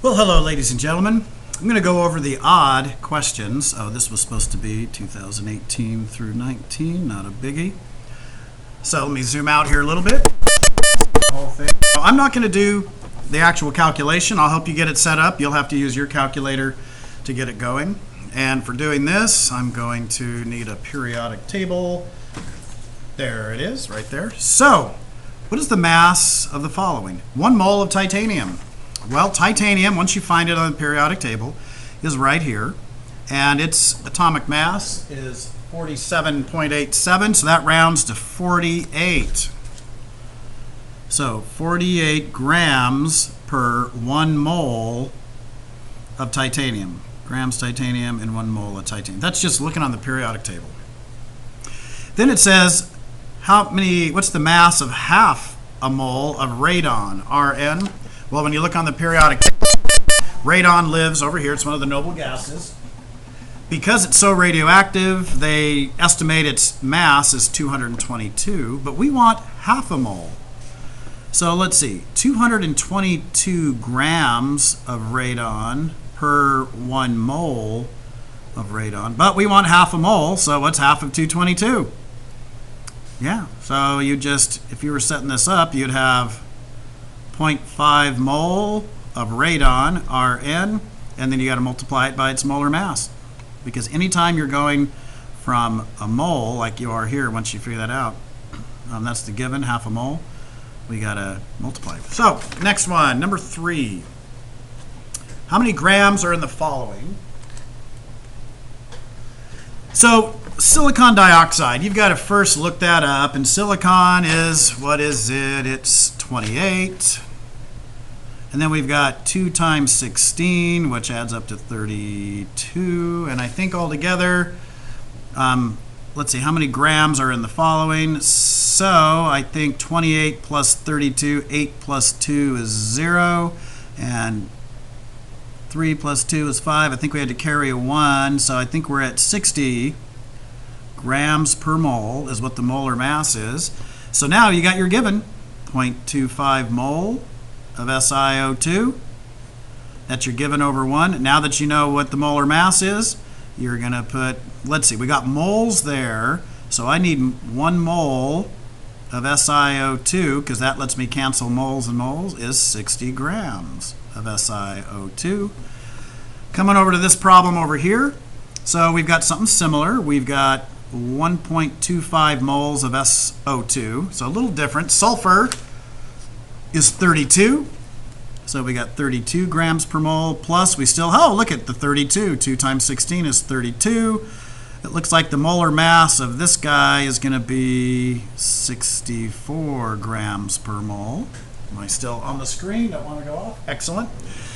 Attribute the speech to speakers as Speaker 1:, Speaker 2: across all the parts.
Speaker 1: Well, hello, ladies and gentlemen. I'm going to go over the odd questions. Oh, this was supposed to be 2018 through 19, not a biggie. So let me zoom out here a little bit. I'm not going to do the actual calculation. I'll help you get it set up. You'll have to use your calculator to get it going. And for doing this, I'm going to need a periodic table. There it is, right there. So, what is the mass of the following? 1 mole of titanium. Well, titanium, once you find it on the periodic table, is right here. And its atomic mass is 47.87, so that rounds to 48. So 48 grams per 1 mole of titanium. Grams titanium in 1 mole of titanium. That's just looking on the periodic table. Then it says, what's the mass of half a mole of radon, Rn? Well, when you look on the periodic table, radon lives over here. It's one of the noble gases. Because it's so radioactive, they estimate its mass is 222, but we want half a mole. So let's see, 222 grams of radon per 1 mole of radon, but we want half a mole, so what's half of 222? Yeah, so if you were setting this up, you'd have 0.5 mole of radon, Rn, and then you got to multiply it by its molar mass. Because anytime you're going from a mole, like you are here, once you figure that out, that's the given, half a mole, we got to multiply. So, next one, number 3. How many grams are in the following? So, silicon dioxide, you've got to first look that up, and silicon is, what is it? It's 28. And then we've got 2 times 16, which adds up to 32. And I think altogether, let's see, how many grams are in the following? So I think 28 plus 32, 8 plus 2 is 0. And 3 plus 2 is 5. I think we had to carry a 1. So I think we're at 60 grams per mole is what the molar mass is. So now you got your given, 0.25 mole of SiO2. That's your given over 1. Now that you know what the molar mass is, you're going to put, let's see, we got moles there. So I need 1 mole of SiO2, because that lets me cancel moles and moles, is 60 grams of SiO2. Coming over to this problem over here. So we've got something similar. We've got 1.25 moles of SO2. So a little different. Sulfur is 32. So we got 32 grams per mole, plus we still, look at the 32. 2 times 16 is 32. It looks like the molar mass of this guy is going to be 64 grams per mole. Am I still on the screen? Don't want to go off? Excellent.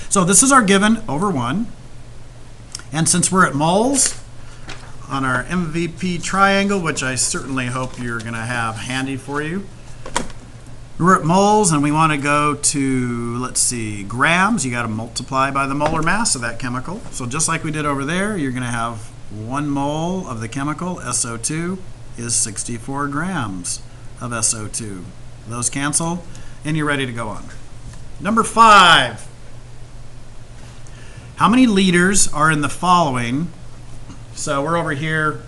Speaker 1: So this is our given over 1. And since we're at moles, on our MVP triangle, which I certainly hope you're going to have handy for you, we're at moles, and we want to go to, let's see, grams. You got to multiply by the molar mass of that chemical. So just like we did over there, you're going to have 1 mole of the chemical, SO2, is 64 grams of SO2. Those cancel, and you're ready to go on. Number 5. How many liters are in the following? So we're over here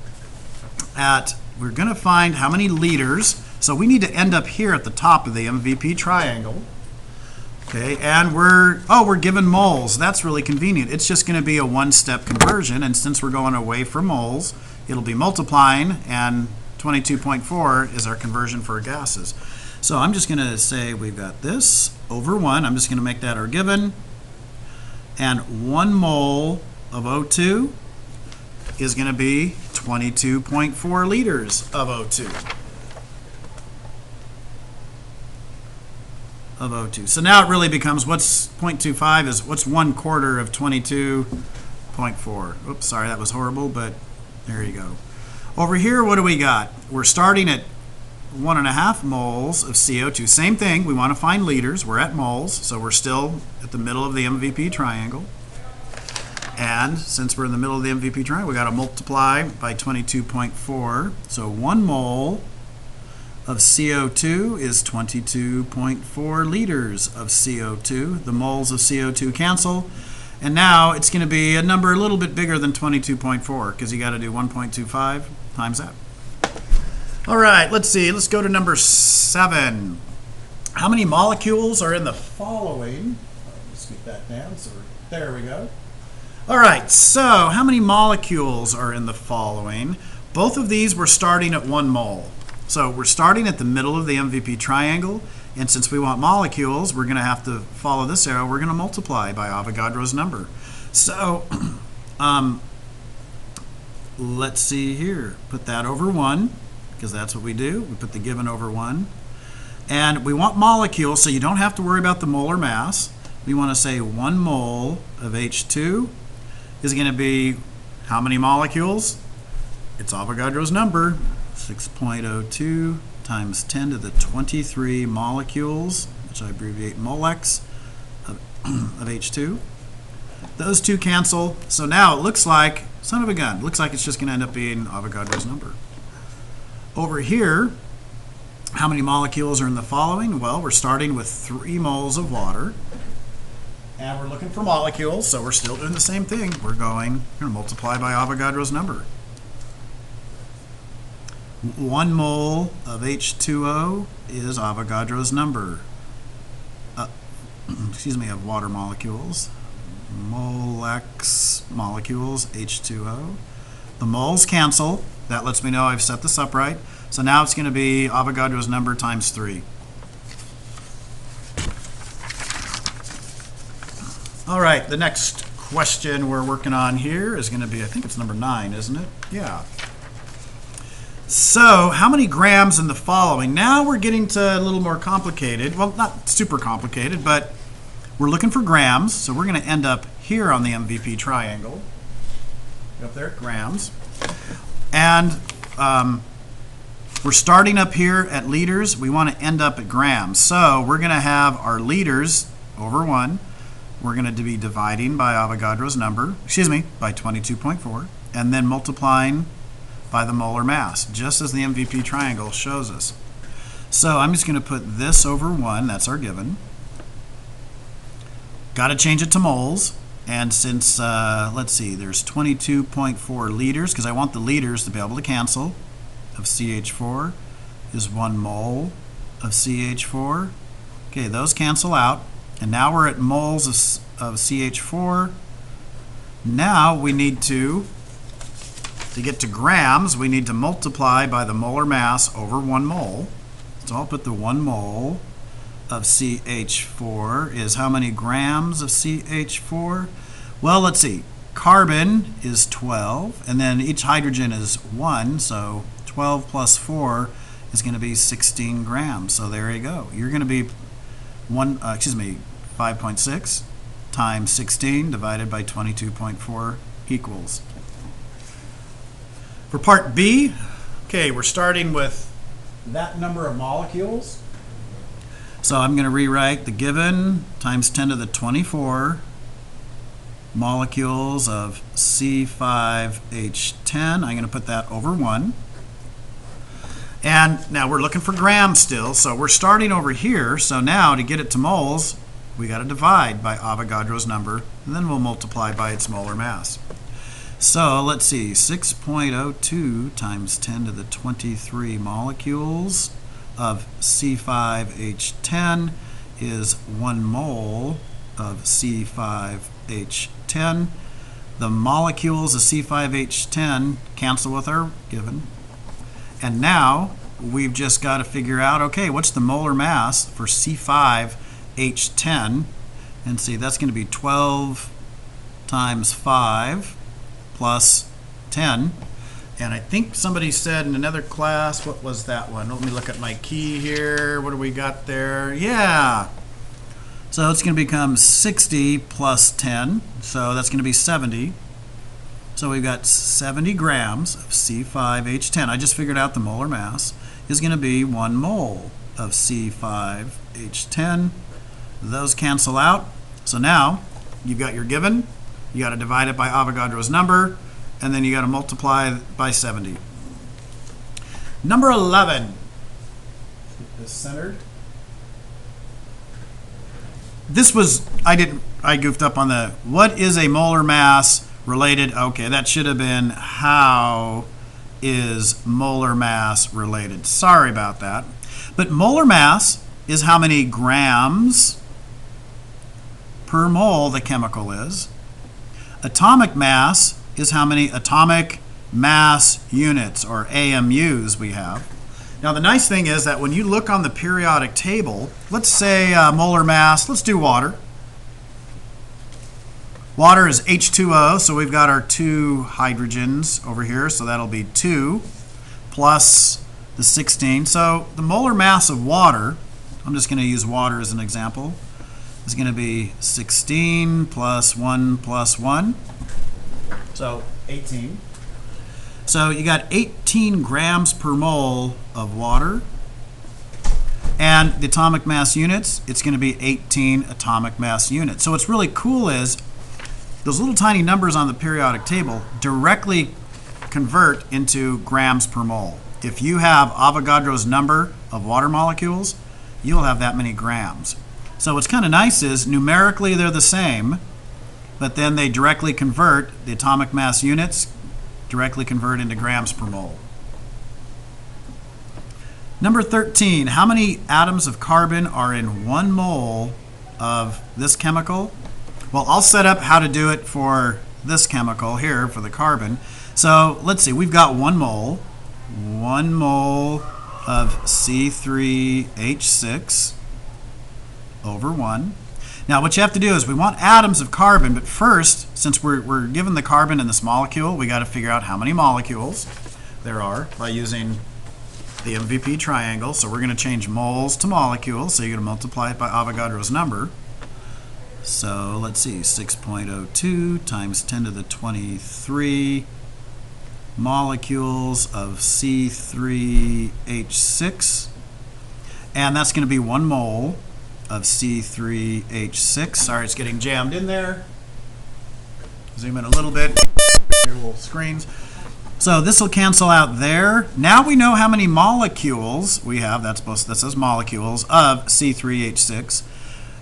Speaker 1: we're going to find how many liters. So we need to end up here at the top of the MVP triangle. Okay, and we're given moles. That's really convenient. It's just going to be a 1-step conversion, and since we're going away from moles, it'll be multiplying, and 22.4 is our conversion for gases. So I'm just going to say we've got this over 1. I'm just going to make that our given. And 1 mole of O2 is going to be 22.4 liters of O2. Of O2. So now it really becomes, what's 0.25 is, what's 1/4 of 22.4? Oops, sorry, that was horrible, but there you go. Over here, what do we got? We're starting at 1.5 moles of CO2. Same thing, we want to find liters. We're at moles, so we're still at the middle of the MVP triangle. And since we're in the middle of the MVP triangle, we got to multiply by 22.4. So 1 mole of CO2 is 22.4 liters of CO2. The moles of CO2 cancel. And now it's going to be a number a little bit bigger than 22.4 because you got to do 1.25 times that. All right, let's see. Let's go to number 7. How many molecules are in the following? Let's get that down. So there we go. All right, so how many molecules are in the following? Both of these we're starting at 1 mole. So we're starting at the middle of the MVP triangle, and since we want molecules, we're going to have to follow this arrow. We're going to multiply by Avogadro's number. So let's see here. Put that over 1, because that's what we do. We put the given over 1. And we want molecules, so you don't have to worry about the molar mass. We want to say 1 mole of H2 is going to be how many molecules? It's Avogadro's number. 6.02 times 10 to the 23 molecules, which I abbreviate molex, of H2. Those two cancel. So now it looks like, son of a gun, looks like it's just going to end up being Avogadro's number. Over here, how many molecules are in the following? Well, we're starting with 3 moles of water. And we're looking for molecules, so we're still doing the same thing. We're going to multiply by Avogadro's number. 1 mole of H2O is Avogadro's number. Of water molecules. Molex molecules, H2O. The moles cancel. That lets me know I've set this up right. So now it's going to be Avogadro's number times 3. All right, the next question we're working on here is going to be, I think it's number 9, isn't it? Yeah. So, how many grams in the following? Now we're getting to a little more complicated. Well, not super complicated, but we're looking for grams. So we're going to end up here on the MVP triangle. Up there, grams. And we're starting up here at liters. We want to end up at grams. So we're going to have our liters over 1. We're going to be dividing by Avogadro's number, by 22.4, and then multiplying by the molar mass, just as the MVP triangle shows us. So I'm just going to put this over 1, that's our given. Got to change it to moles, and since, let's see, there's 22.4 liters, because I want the liters to be able to cancel, of CH4 is 1 mole of CH4. Okay, those cancel out, and now we're at moles of CH4. Now we need to get to grams, we need to multiply by the molar mass over 1 mole. So I'll put the 1 mole of CH4 is how many grams of CH4? Well, let's see. Carbon is 12, and then each hydrogen is 1, so 12 plus 4 is going to be 16 grams. So there you go. You're going to be 5.6 times 16 divided by 22.4 equals. For part B, okay, we're starting with that number of molecules. So I'm going to rewrite the given times 10 to the 24 molecules of C5H10. I'm going to put that over 1. And now we're looking for grams still, so we're starting over here. So now to get it to moles, we got to divide by Avogadro's number, and then we'll multiply by its molar mass. So let's see, 6.02 times 10 to the 23 molecules of C5H10 is 1 mole of C5H10. The molecules of C5H10 cancel with our given. And now we've just got to figure out, okay, what's the molar mass for C5H10? And see, that's going to be 12 times 5 plus 10. And I think somebody said in another class, what was that one? Let me look at my key here. What do we got there? Yeah. So it's going to become 60 plus 10. So that's going to be 70. So we've got 70 grams of C5H10. I just figured out the molar mass is going to be 1 mole of C5H10. Those cancel out. So now you've got your given. You got to divide it by Avogadro's number, and then you got to multiply by 70. Number 11. this centered. This was, I goofed up on the, what is a molar mass related? Okay, that should have been, how is molar mass related? Sorry about that. But molar mass is how many grams per mole the chemical is. Atomic mass is how many atomic mass units, or AMUs, we have. Now the nice thing is that when you look on the periodic table, let's say molar mass, let's do water. Water is H2O, so we've got our 2 hydrogens over here, so that'll be 2 plus the 16. So the molar mass of water, I'm just going to use water as an example, is going to be 16 plus 1, so 18. So you got 18 grams per mole of water. And the atomic mass units, it's going to be 18 atomic mass units. So what's really cool is those little tiny numbers on the periodic table directly convert into grams per mole. If you have Avogadro's number of water molecules, you'll have that many grams. So what's kind of nice is numerically they're the same, but then they directly convert, the atomic mass units directly convert into grams per mole. Number 13, how many atoms of carbon are in 1 mole of this chemical? Well, I'll set up how to do it for this chemical here, for the carbon. So let's see, we've got 1 mole of C3H6 over 1. Now what you have to do is we want atoms of carbon, but first, since we're given the carbon in this molecule, we got to figure out how many molecules there are by using the MVP triangle. So we're going to change moles to molecules, so you're going to multiply it by Avogadro's number. So let's see, 6.02 times 10 to the 23 molecules of C3H6, and that's going to be 1 mole of C3H6. Sorry, it's getting jammed in there. Zoom in a little bit. Your little screens. So this will cancel out there. Now we know how many molecules we have. That says molecules of C3H6.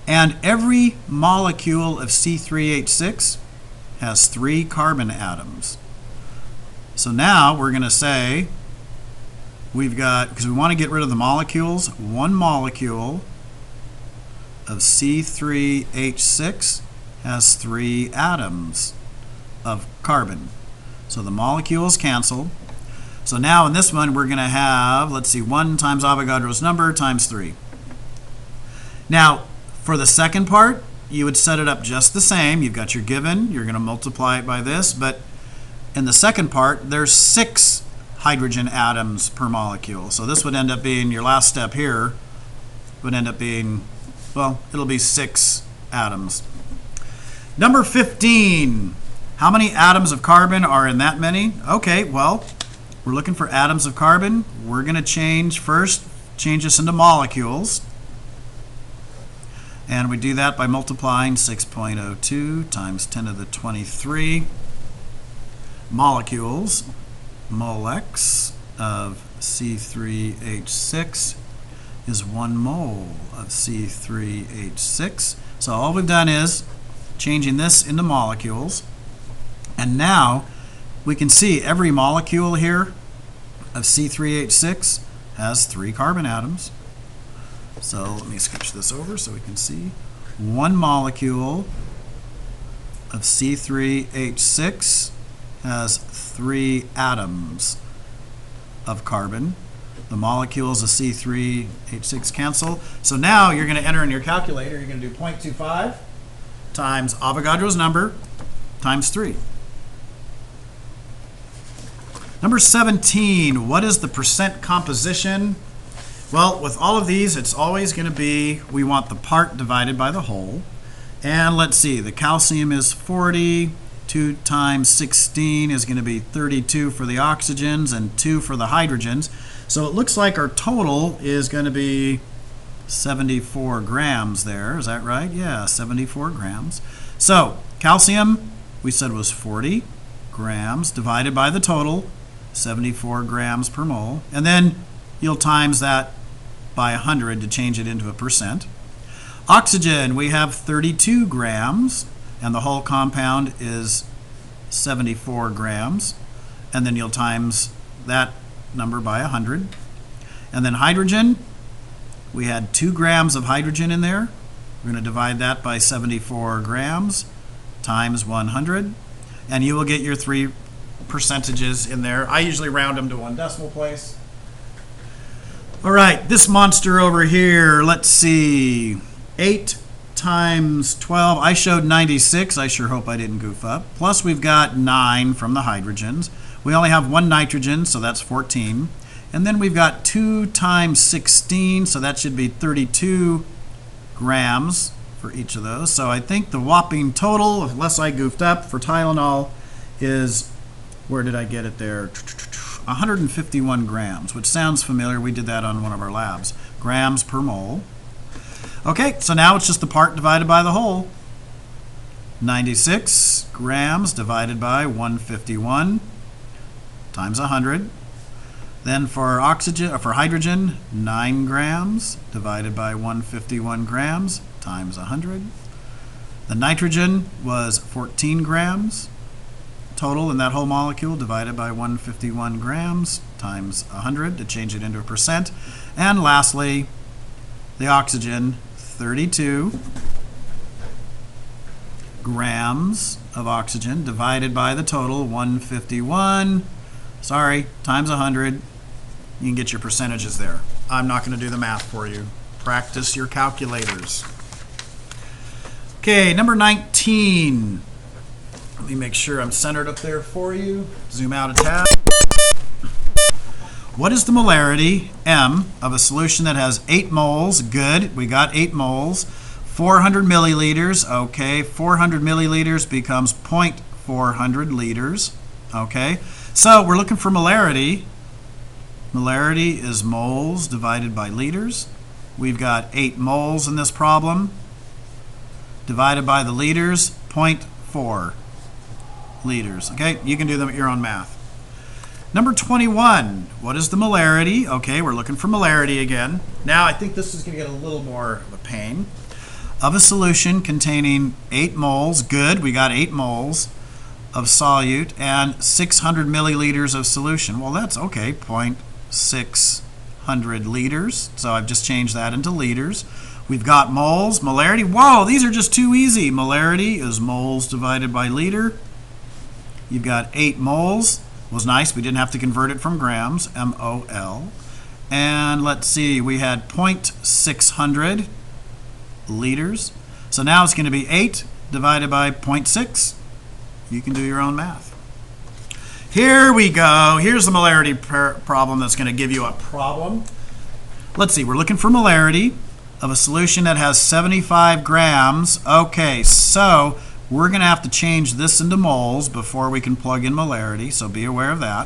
Speaker 1: And every molecule of C3H6 has 3 carbon atoms. So now we're going to say we've got, because we want to get rid of the molecules, 1 molecule of C3H6 has 3 atoms of carbon. So the molecules cancel. So now in this one we're going to have, let's see, 1 times Avogadro's number times 3. Now for the second part, you would set it up just the same. You've got your given, you're going to multiply it by this, but in the second part there's 6 hydrogen atoms per molecule. So this would end up being, your last step here would end up being, well, it'll be 6 atoms. Number 15. How many atoms of carbon are in that many? Okay, well, we're looking for atoms of carbon. We're going to change this into molecules. And we do that by multiplying 6.02 times 10 to the 23 molecules, molex of C3H6 is 1 mole of C3H6. So all we've done is changing this into molecules. And now we can see every molecule here of C3H6 has 3 carbon atoms. So let me sketch this over so we can see. 1 molecule of C3H6 has 3 atoms of carbon. The molecules of C3H6 cancel. So now you're going to enter in your calculator, you're going to do 0.25 times Avogadro's number times 3. Number 17, what is the percent composition? Well, with all of these, it's always going to be, we want the part divided by the whole. And let's see, the calcium is 40. 2 times 16 is going to be 32 for the oxygens and 2 for the hydrogens. So it looks like our total is going to be 74 grams there. Is that right? Yeah, 74 grams. So calcium, we said was 40 grams divided by the total, 74 grams per mole. And then you'll times that by 100 to change it into a percent. Oxygen, we have 32 grams, and the whole compound is 74 grams. And then you'll times that number by 100. And then hydrogen, we had 2 grams of hydrogen in there. We're going to divide that by 74 grams times 100. And you will get your 3 percentages in there. I usually round them to 1 decimal place. All right, this monster over here, let's see. 8 times 12, I showed 96. I sure hope I didn't goof up. Plus we've got 9 from the hydrogens. We only have 1 nitrogen, so that's 14. And then we've got 2 times 16, so that should be 32 grams for each of those. So I think the whopping total, unless I goofed up, for Tylenol is, where did I get it there? 151 grams, which sounds familiar. We did that on one of our labs. Grams per mole. Okay, so now it's just the part divided by the whole. 96 grams divided by 151 times 100. Then for oxygen, for hydrogen, 9 grams divided by 151 grams times 100. The nitrogen was 14 grams total in that whole molecule divided by 151 grams times 100 to change it into a percent. And lastly, the oxygen, 32 grams of oxygen divided by the total 151, times 100. You can get your percentages there. I'm not going to do the math for you. Practice your calculators. Okay, number 19. Let me make sure I'm centered up there for you. Zoom out a tab. What is the molarity, M, of a solution that has 8 moles? Good, we got 8 moles. 400 milliliters, okay. 400 milliliters becomes 0.400 liters, okay. So we're looking for molarity. Molarity is moles divided by liters. We've got 8 moles in this problem. Divided by the liters, 0.4 liters, okay. You can do them at your own math. Number 21, what is the molarity? Okay, we're looking for molarity again. Now I think this is going to get a little more of a pain. Of a solution containing 8 moles, good, we got 8 moles of solute and 600 milliliters of solution. Well, that's okay, 0.600 liters. So I've just changed that into liters. We've got moles, molarity. Whoa, these are just too easy. Molarity is moles divided by liter. You've got 8 moles. Was nice. We didn't have to convert it from grams, M-O-L. And let's see, we had 0.600 liters. So now it's going to be 8 divided by 0.6. You can do your own math. Here we go. Here's the molarity problem that's going to give you a problem. Let's see, we're looking for molarity of a solution that has 75 grams. Okay, so we're going to have to change this into moles before we can plug in molarity, so be aware of that.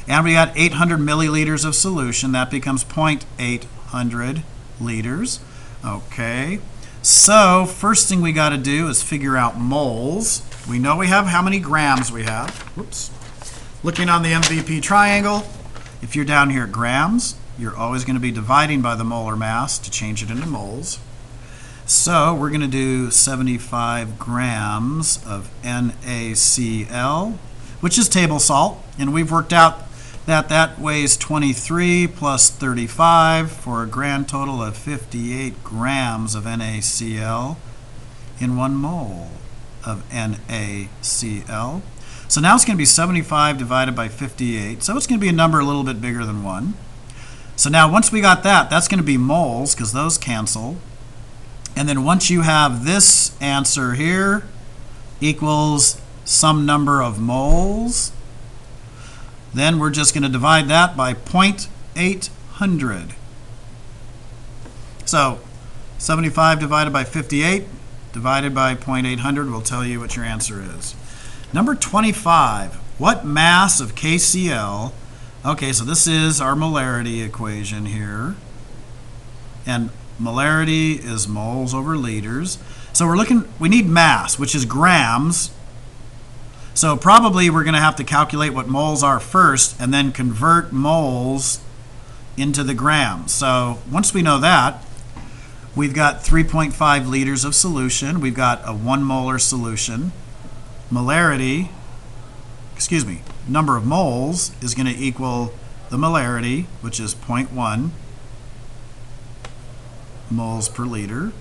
Speaker 1: And we got 800 milliliters of solution. That becomes 0.800 liters. Okay, so first thing we got to do is figure out moles. We know we have how many grams we have. Whoops. Looking on the MVP triangle, if you're down here at grams, you're always going to be dividing by the molar mass to change it into moles. So we're going to do 75 grams of NaCl, which is table salt, and we've worked out that that weighs 23 plus 35 for a grand total of 58 grams of NaCl in 1 mole of NaCl. So now it's going to be 75 divided by 58, so it's going to be a number a little bit bigger than 1. So now once we got that, that's going to be moles because those cancel. And then once you have this answer here equals some number of moles, then we're just going to divide that by 0.800. So 75 divided by 58 divided by 0.800 will tell you what your answer is. Number 25, what mass of KCl? Okay, so this is our molarity equation here. And molarity is moles over liters. So we need mass, which is grams. So probably we're going to have to calculate what moles are first and then convert moles into the grams. So once we know that, we've got 3.5 liters of solution. We've got a 1 molar solution. Molarity, number of moles is going to equal the molarity, which is 0.1 moles per liter.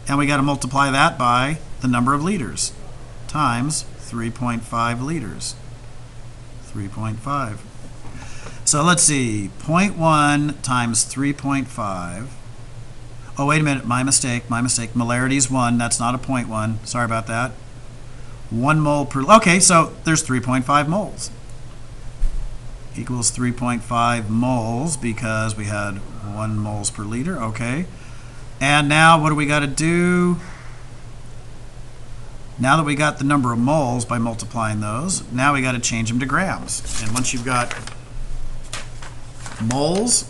Speaker 1: And we got to multiply that by the number of liters times 3.5 liters. 3.5. So let's see, 0.1 times 3.5. Oh, wait a minute, my mistake. Molarity is 1, that's not a 0.1. Sorry about that. 1 mole per, okay, so there's 3.5 moles. Equals 3.5 moles because we had 1 moles per liter, okay. And now what do we got to do? Now that we got the number of moles by multiplying those, now we got to change them to grams. And once you've got moles,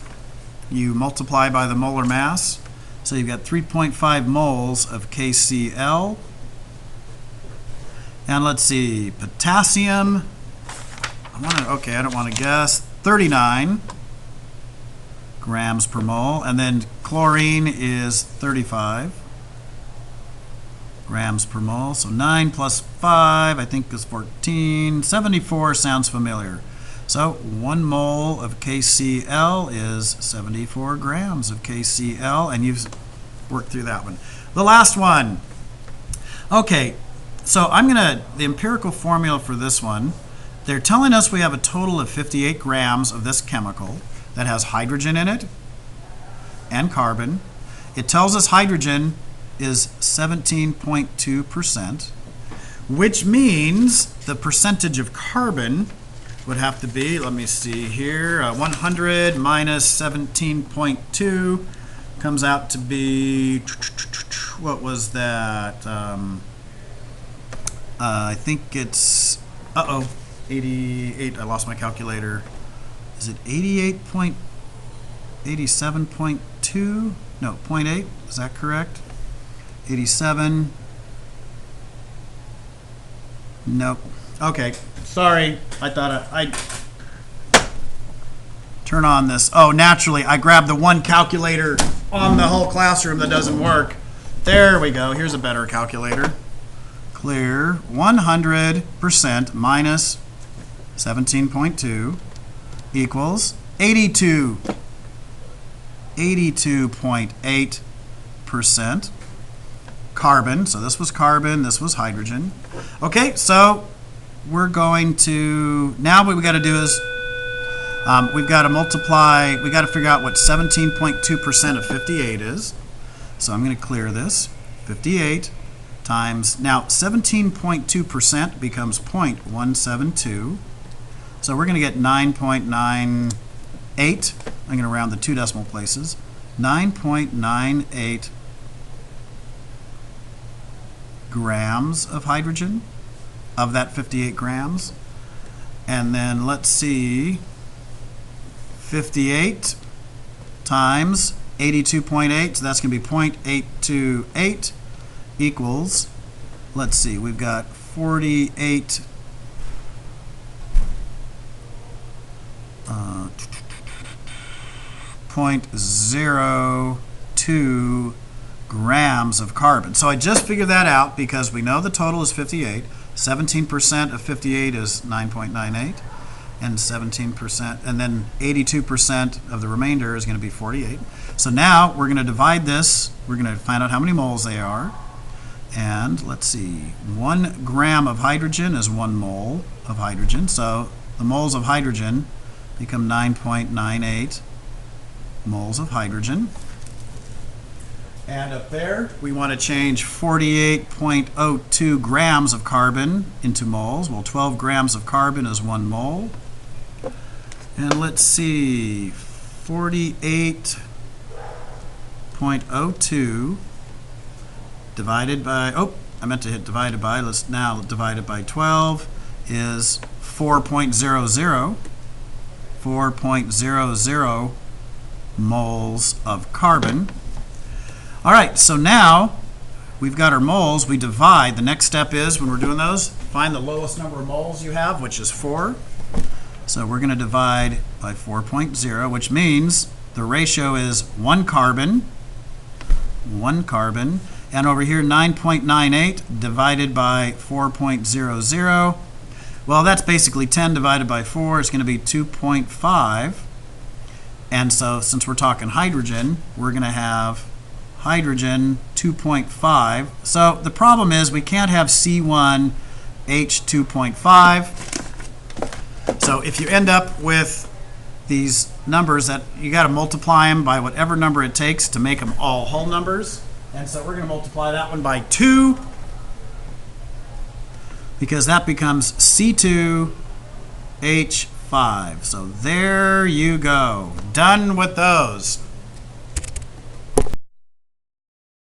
Speaker 1: you multiply by the molar mass. So you've got 3.5 moles of KCl. And let's see, potassium, I don't want to guess, 39 grams per mole. And then chlorine is 35 grams per mole. So 9 plus 5, I think, is 14. 74 sounds familiar. So 1 mole of KCl is 74 grams of KCl, and you've worked through that one. The last one. Okay, so the empirical formula for this one, they're telling us we have a total of 58 grams of this chemical that has hydrogen in it and carbon. It tells us hydrogen is 17.2%, which means the percentage of carbon would have to be, let me see here, 100 minus 17.2 comes out to be, what was that? I think it's, 88, I lost my calculator. Is it 87.2? No, 0.8, is that correct? 87. Nope. Okay, sorry. I thought I'd turn on this. Oh, naturally, I grabbed the one calculator on the whole classroom that doesn't work. There we go. Here's a better calculator. Clear. 100% minus 17.2 equals 82.8% carbon. So this was carbon, this was hydrogen. Okay, so we're going to, now what we got to do is we've got to multiply, we got to figure out what 17.2% of 58 is. So I'm going to clear this. 58 times, now 17.2% becomes 0.172. So we're going to get 9.98. I'm going to round the 2 decimal places. 9.98 grams of hydrogen of that 58 grams. And then let's see, 58 times 82.8, so that's going to be 0.828 equals, let's see, we've got 48 0.02 grams of carbon. So I just figured that out because we know the total is 58. 17% of 58 is 9.98, and 17%, and then 82% of the remainder is going to be 48. So now we're going to divide this. We're going to find out how many moles they are. And let's see, 1 gram of hydrogen is 1 mole of hydrogen. So the moles of hydrogen become 9.98 moles of hydrogen. And up there, we want to change 48.02 grams of carbon into moles. Well, 12 grams of carbon is 1 mole. And let's see, 48.02 divided by, I meant to hit divided by, let's now divide it by 12, is 4.00. 4.00 moles of carbon. All right, so now we've got our moles. We divide. The next step is, when we're doing those, find the lowest number of moles you have, which is 4. So we're going to divide by 4.0, which means the ratio is 1 carbon, and over here 9.98 divided by 4.00. Well, that's basically 10 divided by 4 is going to be 2.5. And so since we're talking hydrogen, we're going to have hydrogen 2.5. So the problem is we can't have C1H2.5. So if you end up with these numbers that you got to multiply them by whatever number it takes to make them all whole numbers. And so we're going to multiply that one by 2 because that becomes C2H5. So there you go. Done with those.